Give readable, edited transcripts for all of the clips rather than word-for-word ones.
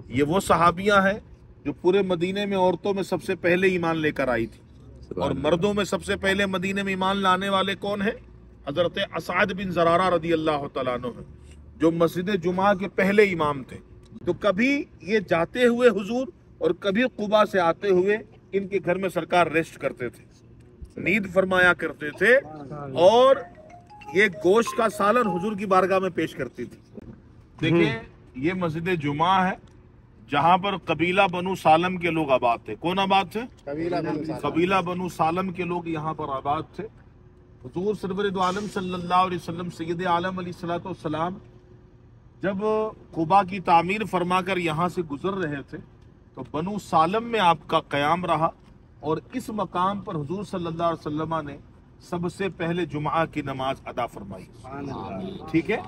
یہ وہ صحابیاं ہیں جو पूरे मदीने में औरतों में सबसे पहले ईमान लेकर आई थी, और मर्दों में सबसे पहले मदीने में ईमान लाने वाले कौन है? हजरत असद बिन ज़रारा रदी अल्लाह तआला अन्हु है, जो मस्जिद जुमा के पहले इमाम थे। तो कभी ये जाते हुए हुजूर और कभी कुबा से आते हुए इनके घर में सरकार रेस्ट करते थे, नींद फरमाया करते थे, और ये गोश्त का सालन हुजूर की बारगाह में पेश करती थी। देखिए ये मस्जिद जुमा है जहां पर कबीला बनु सालम के लोग आबाद थे। कौन आबाद थे? कबीला बनु सालम के लोग यहाँ पर आबाद थे। हुजूर सरवर दो आलम सल्लल्लाहु अलैहि वसल्लम सैयद आलम अलैहिस्सलातु वस्सलाम जब कुबा की तामीर फरमाकर यहाँ से गुजर रहे थे तो बनु सालम में आपका क़याम रहा, और इस मकाम पर हुजूर सल्लल्लाहु अलैहि वसल्लम ने सबसे पहले जुमा की नमाज अदा फरमाई। ठीक है।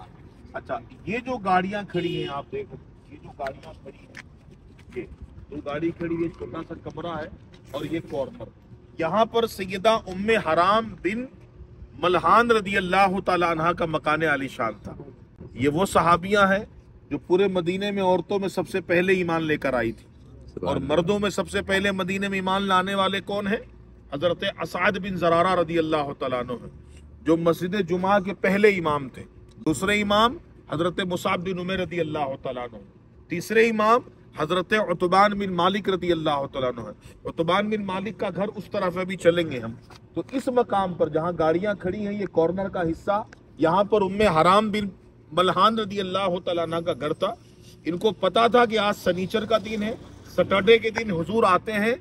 अच्छा, ये जो गाड़ियां खड़ी हैं आप देखो, ये जो गाड़ियां खड़ी हैं, ये जो गाड़ी खड़ी है, छोटा सा कमरा है और ये कॉर्नर, यहाँ पर सैयदा उम्मे हराम बिन मलहान रदी अल्लाह तआला अन्हा का मकान आलीशान था। ये वो सहाबियां हैं जो पूरे मदीने में औरतों में सबसे पहले ईमान लेकर आई थी, और मर्दों में सबसे पहले मदीने में ईमान लाने वाले कौन है? हजरत असद बिन ज़रारा रदी अल्लाह तआला अन्हु है, जो मस्जिद जुमा के पहले इमाम थे। दूसरे इमाम हजरत मुसाब बिन उमैर रदी अल्लाह तआला अन्हु। तीसरे इमाम हजरत उतबान बिन मालिक रदी अल्लाह तआला अन्हु है। उतबान बिन मालिक का घर उस तरफ है, अभी चलेंगे हम। तो इस मकाम पर जहाँ गाड़ियाँ खड़ी हैं, ये कॉर्नर का हिस्सा, यहाँ पर उम्मे हराम बिन मलहान रदी अल्लाह तआला अन्हा का घर था। इनको पता था कि आज सनीचर का दिन है, सैटरडे के दिन हुजूर आते हैं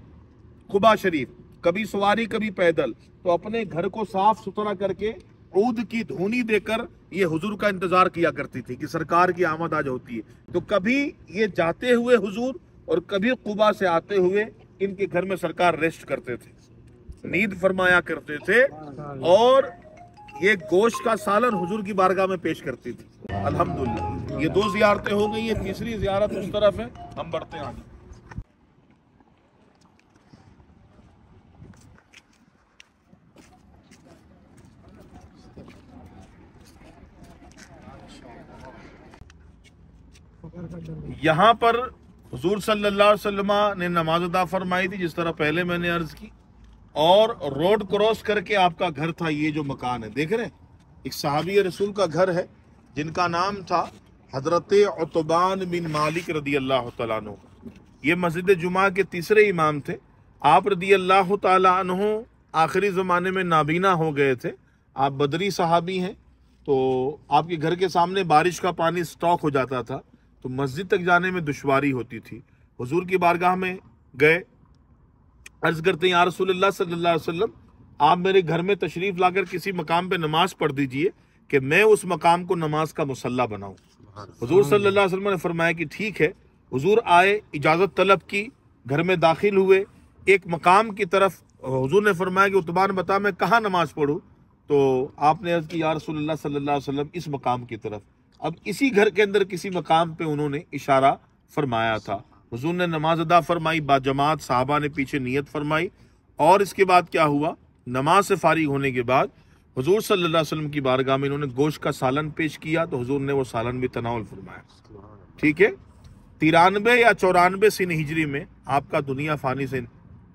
कुबा शरीफ, कभी सवारी कभी पैदल, तो अपने घर को साफ सुथरा करके ऊद की धुनी देकर ये हुजूर का इंतजार किया करती थी कि सरकार की आमद आज होती है। तो कभी ये जाते हुए हुजूर और कभी कुबा से आते हुए इनके घर में सरकार रेस्ट करते थे, नींद फरमाया करते थे, और ये गोश्त का सालन हुजूर की बारगाह में पेश करती थी। अल्हम्दुलिल्लाह, ये 2 ज़ियारतें हो गई, ये तीसरी ज़ियारत उस तरफ है, हम बढ़ते हैं आगे। यहाँ पर हुजूर सल्लल्लाहु अलैहि वसल्लम ने नमाज अदा फरमाई थी, जिस तरह पहले मैंने अर्ज की, और रोड क्रॉस करके आपका घर था। ये जो मकान है देख रहे हैं, एक सहाबी रसूल का घर है जिनका नाम था हजरत उतबान बिन मालिक रदी अल्लाह तआला अन्हु। ये मस्जिद जुमा के तीसरे इमाम थे। आप रदी अल्लाह तआला अन्हु आखिरी ज़माने में नाबीना हो गए थे। आप बदरी सहाबी हैं, तो आपके घर के सामने बारिश का पानी स्टॉक हो जाता था, तो मस्जिद तक जाने में दुश्वारी होती थी। हुजूर की बारगाह में गए, अर्ज करते हैं या रसूलल्लाह सल्लल्लाहु अलैहि वसल्लम, आप मेरे घर में तशरीफ लाकर किसी मकाम पे नमाज पढ़ दीजिए कि मैं उस मकाम को नमाज का मुसल्ला बनाऊं। हुजूर सल्लल्लाहु अलैहि वसल्लम ने फरमाया कि ठीक है। हुजूर आए, इजाज़त तलब की, घर में दाखिल हुए, एक मकाम की तरफ हुजूर ने फरमाया कि उतबान बता मैं कहाँ नमाज पढ़ूँ? तो आपने अर्ज की या रसूलल्लाह सल्लल्लाहु अलैहि वसल्लम, इस मकाम की तरफ। अब इसी घर के अंदर किसी मकाम पे उन्होंने इशारा फरमाया था। हुजूर ने नमाज अदा फरमाई, बाजमात साहबा ने पीछे नियत फरमाई, और इसके बाद क्या हुआ, नमाज से फारिग होने के बाद हुजूर सल्लल्लाहु अलैहि वसल्लम की बारगाह में इन्होंने गोश्त का सालन पेश किया, तो हुजूर ने वो सालन भी तनावल फरमाया। ठीक है। 93 या 94 सन हिजरी में आपका दुनिया फानी से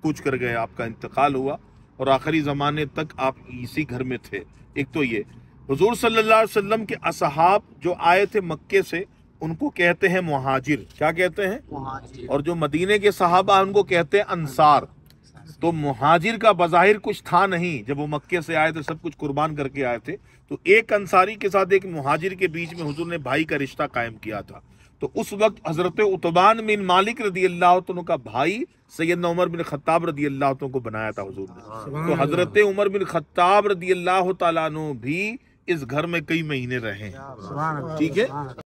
कूच कर गए, आपका इंतकाल हुआ, और आखिरी ज़माने तक आप इसी घर में थे। एक तो ये हुजूर सल्लल्लाहु अलैहि वसल्लम के असहाब जो आए थे मक्के से, उनको कहते हैं मुहाजिर। क्या कहते हैं? मुहाजिर। और जो मदीने के सहाबा उनको कहते हैं अंसार। तो मुहाजिर का बज़ाहिर कुछ था नहीं, जब वो मक्के से आए थे सब कुछ कुर्बान करके आए थे, तो एक अंसारी के साथ एक मुहाजिर के बीच में हुजूर ने भाई का रिश्ता कायम किया था। तो उस वक्त हजरत उतबान बिन मालिक रदी अल्लाह तआला का भाई सैयदना उमर बिन खत्ताब रदी अल्लाह तआला को बनाया था हुजूर ने। तो हजरत उमर बिन खत्ताब रदी अल्लाह तआला भी इस घर में कई महीने रहे। ठीक है।